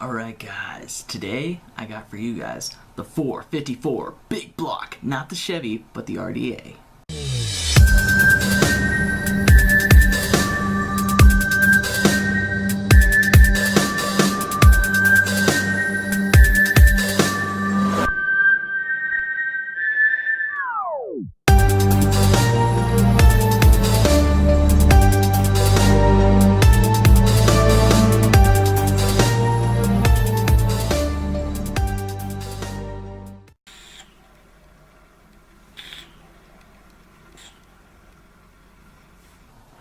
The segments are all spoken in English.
Alright guys, today I got for you guys the 454 big block, not the Chevy, but the RDA.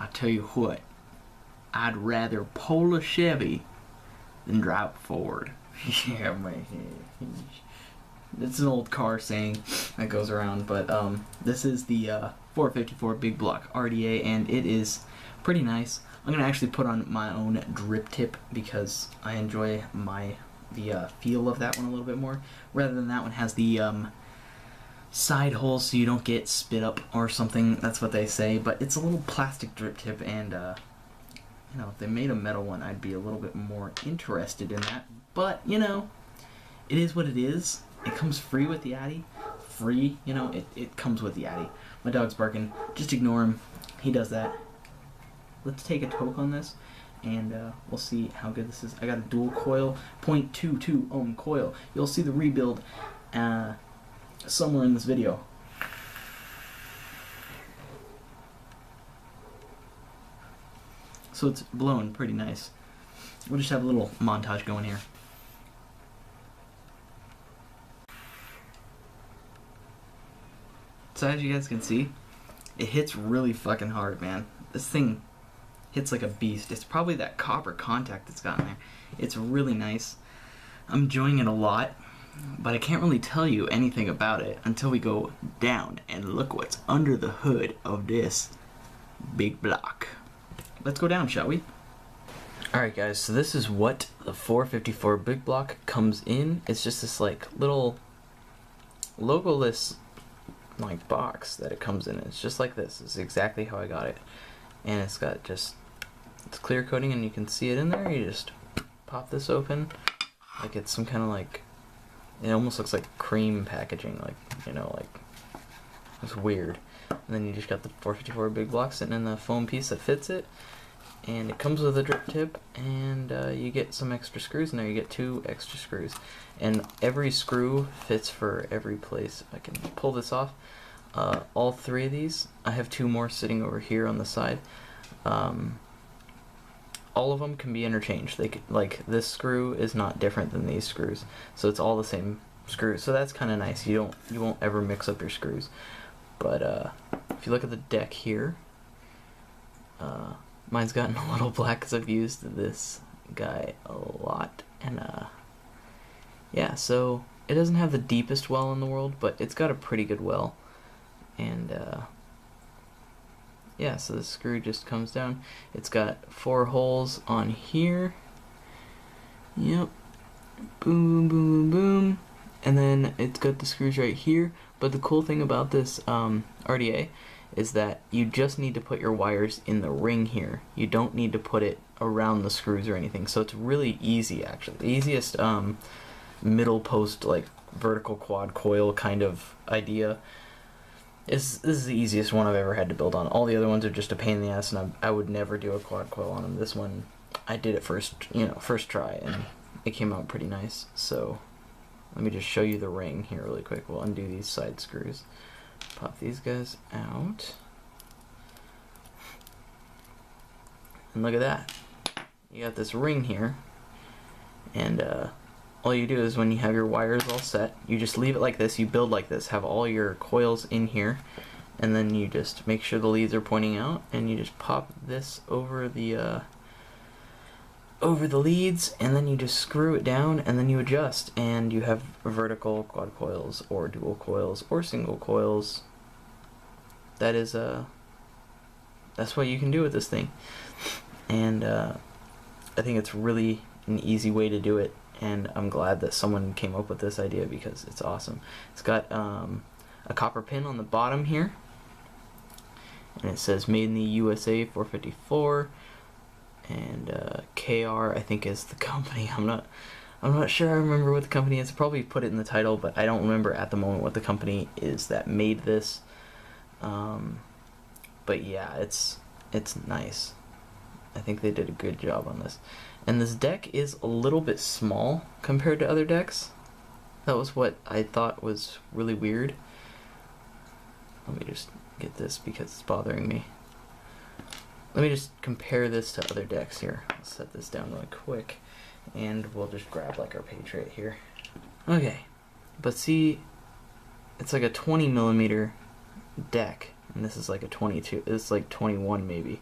I tell you what, I'd rather pull a Chevy than drive a Ford. Yeah, man. It's an old car saying that goes around, but this is the 454 big block RDA, and it is pretty nice. I'm gonna actually put on my own drip tip because I enjoy the feel of that one a little bit more, rather than that one has the side holes so you don't get spit up or something. That's what they say, but it's a little plastic drip tip, and you know, if they made a metal one, I'd be a little bit more interested in that. But you know, it is what it is. It comes free with the Addy. Free, you know, it comes with the Addy. My dog's barking. Just ignore him. He does that. Let's take a toke on this, and we'll see how good this is. I got a dual coil, 0.22 ohm coil. You'll see the rebuild somewhere in this video. So it's blowing pretty nice. We'll just have a little montage going here. So as you guys can see, it hits really fucking hard, man. This thing hits like a beast. It's probably that copper contact that's got in there. It's really nice. I'm enjoying it a lot, but I can't really tell you anything about it until we go down and look what's under the hood of this big block. Let's go down, shall we? Alright guys, so this is what the 454 big block comes in. It's just this like little logoless like box that it comes in. It's just like this. It's exactly how I got it. And it's got just, it's clear coating, and you can see it in there. You just pop this open like it's some kind of like, it almost looks like cream packaging, like, you know, like, it's weird. And then you just got the 454 big block sitting in the foam piece that fits it, and it comes with a drip tip, and you get some extra screws in there. You get 2 extra screws, and every screw fits for every place. I can pull this off. All 3 of these. I have 2 more sitting over here on the side. All of them can be interchanged. They could, like, this screw is not different than these screws, so it's all the same screw. So that's kind of nice. You won't ever mix up your screws. But if you look at the deck here, mine's gotten a little black because I've used this guy a lot, and yeah, so it doesn't have the deepest well in the world, but it's got a pretty good well. And yeah, so the screw just comes down. It's got 4 holes on here. Yep. Boom, boom, boom, boom. And then it's got the screws right here. But the cool thing about this RDA is that you just need to put your wires in the ring here. You don't need to put it around the screws or anything. So it's really easy, actually. The easiest middle post, like vertical quad coil kind of idea. This is the easiest one I've ever had to build on. All the other ones are just a pain in the ass, and I would never do a quad coil on them. This one, I did it first try, and it came out pretty nice. So let me just show you the ring here really quick. We'll undo these side screws, pop these guys out, and look at that. You got this ring here, and all you do is when you have your wires all set, you just leave it like this. You build like this, have all your coils in here, and then you just make sure the leads are pointing out, and you just pop this over the leads, and then you just screw it down, and then you adjust, and you have vertical quad coils or dual coils or single coils. That is that's what you can do with this thing, and I think it's really an easy way to do it. And I'm glad that someone came up with this idea because it's awesome. It's got a copper pin on the bottom here, and it says made in the USA 454, and KR I think is the company. I'm I'm not sure I remember what the company is. I probably put it in the title, but I don't remember at the moment what the company is that made this. But yeah, it's nice. I think they did a good job on this. And this deck is a little bit small compared to other decks. That was what I thought was really weird. Let me just get this because it's bothering me. Let me just compare this to other decks here. I'll set this down really quick and we'll just grab like our Patriot here. Okay, but see, it's like a 20 millimeter deck and this is like a 22. It's like 21 maybe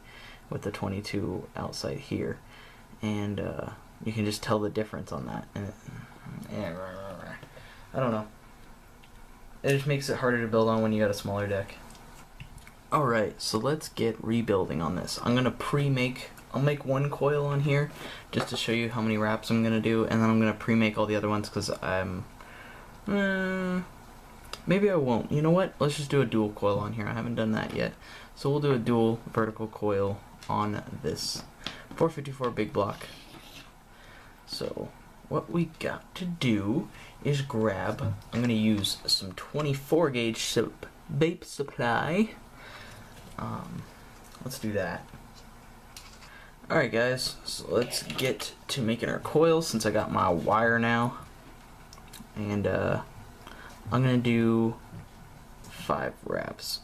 with the 22 outside here. And you can just tell the difference on that. And I don't know. It just makes it harder to build on when you got a smaller deck. Alright, so let's get rebuilding on this. I'm gonna I'll make one coil on here just to show you how many wraps I'm gonna do, and then I'm gonna pre-make all the other ones because I'm maybe I won't. You know what? Let's just do a dual coil on here. I haven't done that yet. So we'll do a dual vertical coil on this 454 big block. So what we got to do is grab, I'm gonna use some 24 gauge vape supply. Let's do that. Alright guys, so let's get to making our coils since I got my wire now. And I'm gonna do 5 wraps.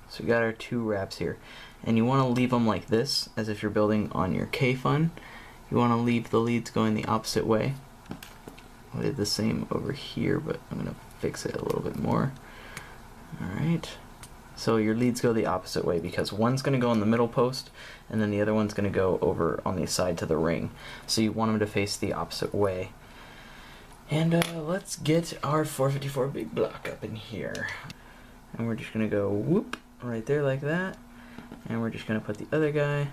So we got our 2 wraps here, and you want to leave them like this, as if you're building on your K-Fun. You want to leave the leads going the opposite way. I did the same over here, but I'm going to fix it a little bit more. Alright, so your leads go the opposite way because one's going to go on the middle post, and then the other one's going to go over on the side to the ring. So you want them to face the opposite way. And let's get our 454 big block up in here. And we're just going to go whoop right there like that, and we're just gonna put the other guy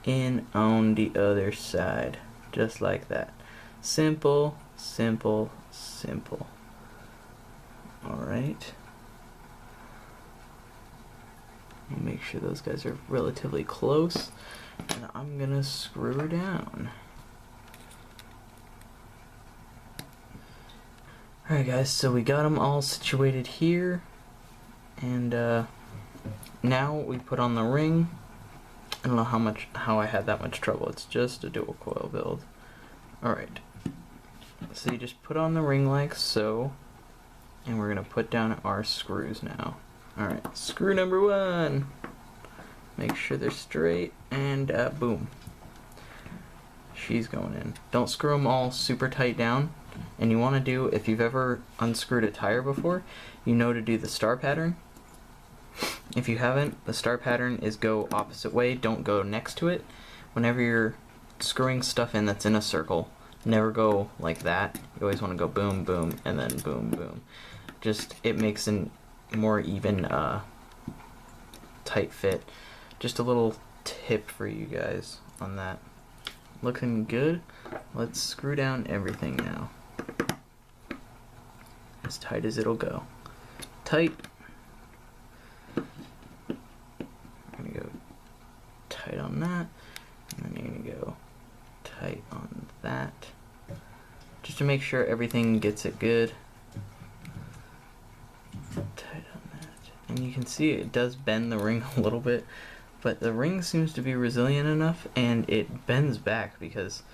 in on the other side just like that. Simple, simple, simple. Alright, make sure those guys are relatively close, and I'm gonna screw her down. Alright guys, so we got them all situated here. And now we put on the ring. I don't know how I had that much trouble. It's just a dual coil build. Alright. So you just put on the ring like so. And we're going to put down our screws now. Alright, screw number 1. Make sure they're straight. And boom. She's going in. Don't screw them all super tight down. And you want to do, if you've ever unscrewed a tire before, you know to do the star pattern. If you haven't, the star pattern is go opposite way, don't go next to it. Whenever you're screwing stuff in that's in a circle, never go like that. You always want to go boom, boom, and then boom, boom. Just, it makes a more even tight fit. Just a little tip for you guys on that. Looking good. Let's screw down everything now. As tight as it'll go. Tight. I'm gonna go tight on that, and then you're gonna go tight on that, just to make sure everything gets it good. Tight on that, and you can see it does bend the ring a little bit, but the ring seems to be resilient enough, and it bends back because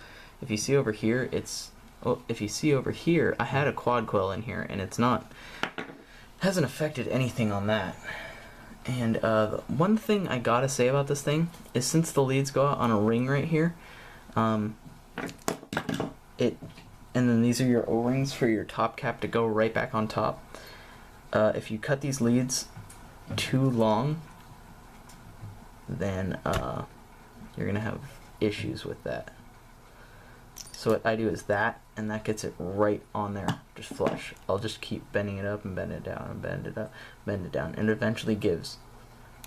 if you see over here, I had a quad coil in here, and it's not, hasn't affected anything on that. And the one thing I gotta say about this thing is since the leads go out on a ring right here, and then these are your O-rings for your top cap to go right back on top. If you cut these leads too long, then you're gonna have issues with that. So what I do is that, and that gets it right on there, just flush. I'll just keep bending it up and bend it down and bend it up, bend it down, and it eventually gives.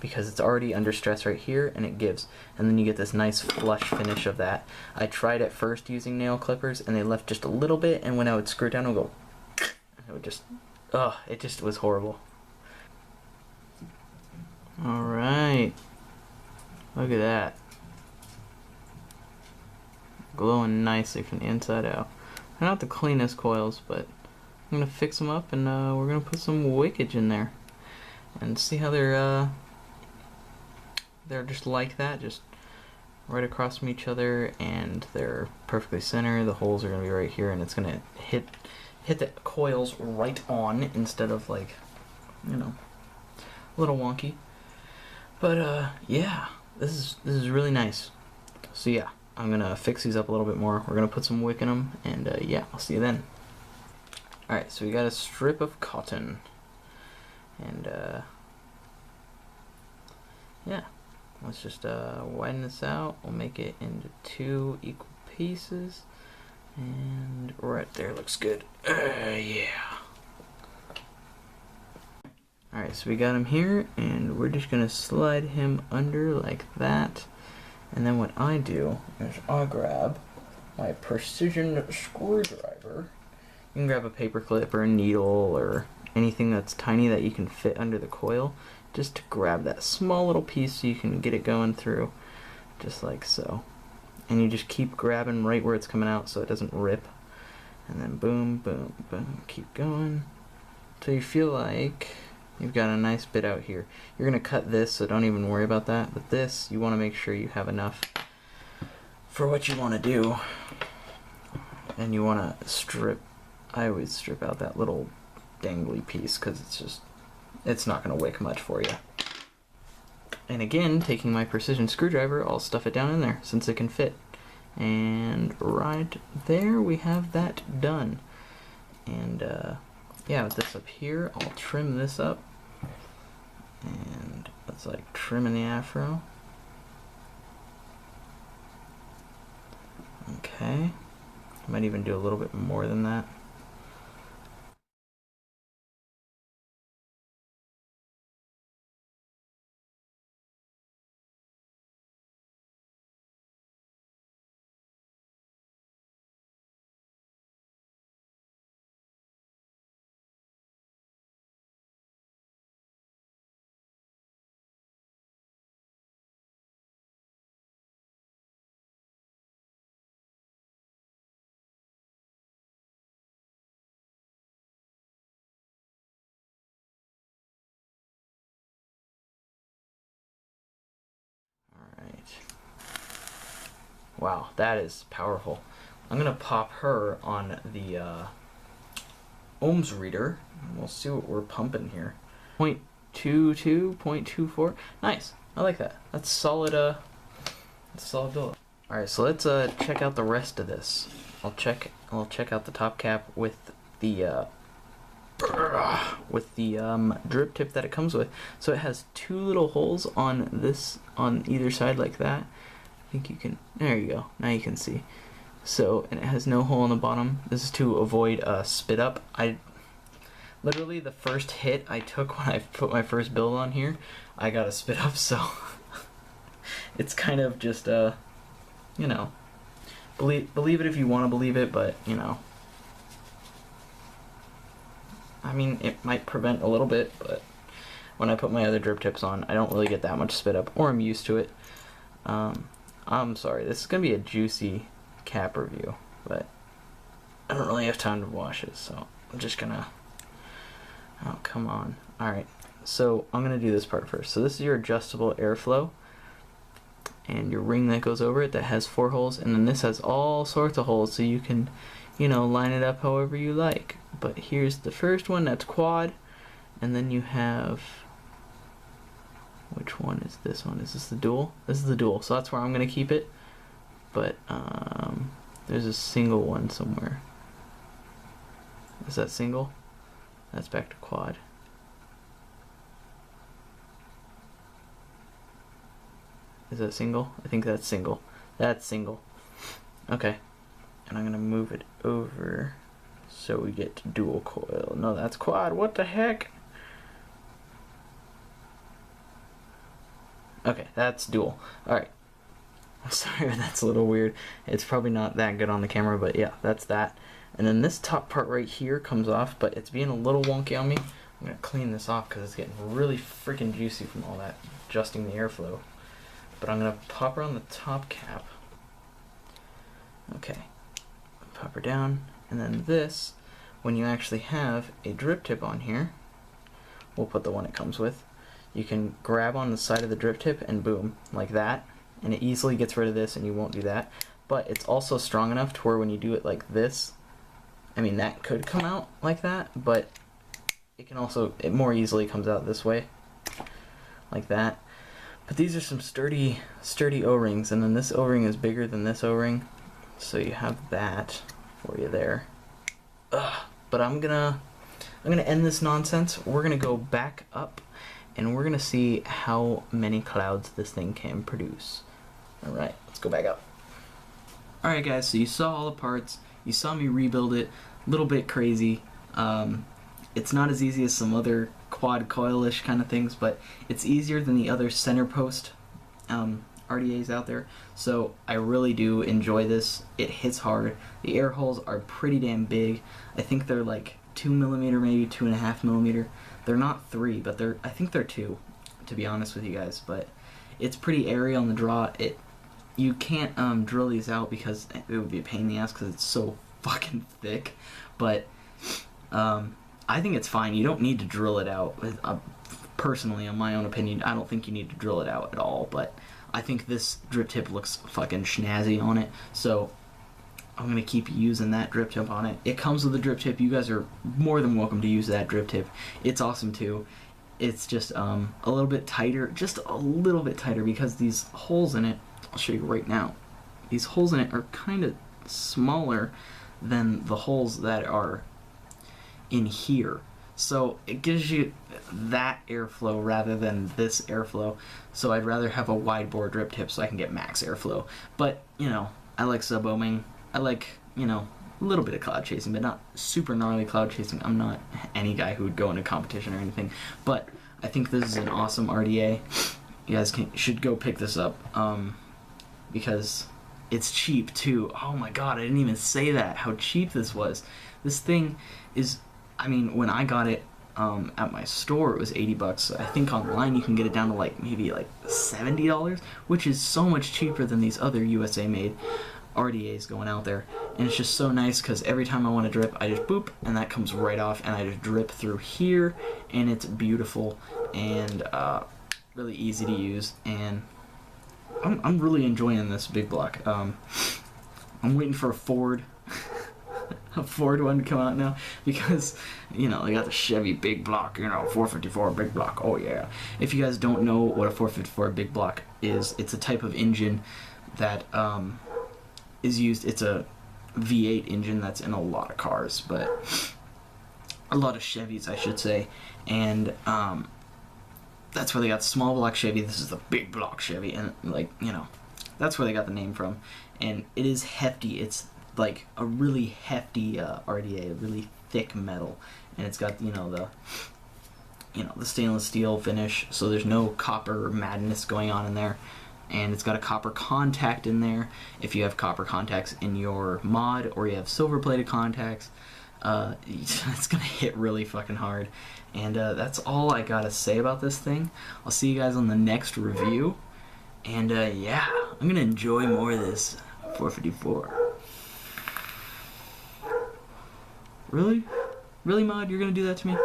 Because it's already under stress right here, and it gives. And then you get this nice flush finish of that. I tried at first using nail clippers, and they left just a little bit, and when I would screw it down, it would go, and it would just, it just was horrible. Alright. Look at that. Glowing nicely from the inside out. They're not the cleanest coils, but I'm going to fix them up, and we're going to put some wickage in there. And see how they're just like that, just right across from each other, and they're perfectly center. The holes are going to be right here, and it's going to hit the coils right on instead of, like, you know, a little wonky. But yeah, this is really nice. So yeah, I'm gonna fix these up a little bit more. We're gonna put some wick in them, and yeah, I'll see you then. Alright, so we got a strip of cotton, and yeah, let's just widen this out. We'll make it into 2 equal pieces, and right there looks good. Yeah. Alright, so we got him here, and we're just gonna slide him under like that. And then what I do is I'll grab my precision screwdriver. You can grab a paper clip or a needle or anything that's tiny that you can fit under the coil, just to grab that small little piece so you can get it going through, just like so. And you just keep grabbing right where it's coming out so it doesn't rip. And then boom, boom, boom, keep going until you feel like you've got a nice bit out here. You're going to cut this, so don't even worry about that. But this, you want to make sure you have enough for what you want to do. And you want to strip, I always strip out that little dangly piece, because it's not going to wick much for you. And again, taking my precision screwdriver, I'll stuff it down in there since it can fit. And right there, we have that done. And yeah, with this up here, I'll trim this up. And that's like trimming the afro. Okay. I might even do a little bit more than that. Wow, that is powerful. I'm gonna pop her on the ohms reader, and we'll see what we're pumping here. 0.22, 0.24. Nice. I like that. That's solid. That's a solid build. All right, so let's check out the rest of this. I'll check out the top cap with the drip tip that it comes with. So it has 2 little holes on this, on either side like that. I think you can, there you go, now you can see. So, and it has no hole in the bottom. This is to avoid spit up. Literally the first hit I took when I put my first build on here, I got a spit up, so it's kind of just you know, believe it if you want to believe it, but you know, I mean, it might prevent a little bit, but when I put my other drip tips on, I don't really get that much spit up, or I'm used to it. I'm sorry, this is going to be a juicy cap review, but I don't really have time to wash it, so I'm just going to... Oh, come on. Alright, so I'm going to do this part first. So this is your adjustable airflow, and your ring that goes over it that has 4 holes, and then this has all sorts of holes, so you can, you know, line it up however you like. But here's the first one, that's quad, and then you have... Which one is this one? Is this the dual? This is the dual, so that's where I'm going to keep it. But there's a single one somewhere. Is that single? That's back to quad. Is that single? I think that's single. That's single. Okay. and I'm gonna move it over so we get to dual coil. No, that's quad. What the heck? Okay, that's dual. Alright. I'm sorry if that's a little weird. It's probably not that good on the camera, but yeah, that's that. And then this top part right here comes off, but it's being a little wonky on me. I'm gonna clean this off because it's getting really freaking juicy from all that adjusting the airflow. But I'm gonna pop her on the top cap. Okay, pop her down, and then this, when you actually have a drip tip on here, we'll put the one it comes with. You can grab on the side of the drip tip and boom, like that, and it easily gets rid of this and you won't do that. But it's also strong enough to where when you do it like this, I mean that could come out like that, but it can also, it more easily comes out this way, like that. But these are some sturdy O-rings, and then this O-ring is bigger than this O-ring, so you have that for you there. But I'm gonna end this nonsense. We're gonna go back up, and we're gonna see how many clouds this thing can produce. All right, let's go back up. All right, guys. So you saw all the parts. You saw me rebuild it. A little bit crazy. It's not as easy as some other quad coil-ish kind of things, but it's easier than the other center post RDAs out there. So I really do enjoy this. It hits hard. The air holes are pretty damn big. I think they're like 2mm, maybe 2.5mm. They're not 3, but I think they're 2, to be honest with you guys. But it's pretty airy on the draw. You can't drill these out because it would be a pain in the ass because it's so fucking thick. But I think it's fine. You don't need to drill it out. Personally, in my own opinion, I don't think you need to drill it out at all. But I think this drip tip looks fucking snazzy on it. So I'm going to keep using that drip tip on it. It comes with a drip tip. You guys are more than welcome to use that drip tip. It's awesome too. It's just a little bit tighter. Just a little bit tighter because these holes in it, I'll show you right now. These holes in it are kind of smaller than the holes that are in here, so it gives you that airflow rather than this airflow. So I'd rather have a wide bore drip tip so I can get max airflow. But you know, I like sub-ohming. I like, you know, a little bit of cloud chasing, but not super gnarly cloud chasing. I'm not any guy who would go into competition or anything, but I think this is an awesome RDA. You guys should go pick this up because it's cheap too. Oh my god, I didn't even say that, how cheap this was. This thing is, I mean, when I got it at my store, it was 80 bucks. I think online you can get it down to like maybe like $70, which is so much cheaper than these other USA made RDAs going out there. And it's just so nice because every time I want to drip, I just boop, and that comes right off, and I just drip through here, and it's beautiful and really easy to use. And I'm really enjoying this big block. I'm waiting for a Ford one to come out now because, you know, they got the Chevy big block, you know, 454 big block. Oh yeah. If you guys don't know what a 454 big block is, it's a type of engine that is used. It's a V8 engine that's in a lot of cars, but a lot of Chevys, I should say. And that's where they got small block Chevy. This is the big block Chevy, and like, you know, that's where they got the name from. And it is hefty. It's like a really hefty RDA, a really thick metal, and it's got, you know, the stainless steel finish, so there's no copper madness going on in there. And it's got a copper contact in there. If you have copper contacts in your mod, or you have silver plated contacts, it's gonna hit really fucking hard. And that's all I gotta say about this thing. I'll see you guys on the next review. And yeah, I'm gonna enjoy more of this 454. Really? Really, mod? You're gonna do that to me?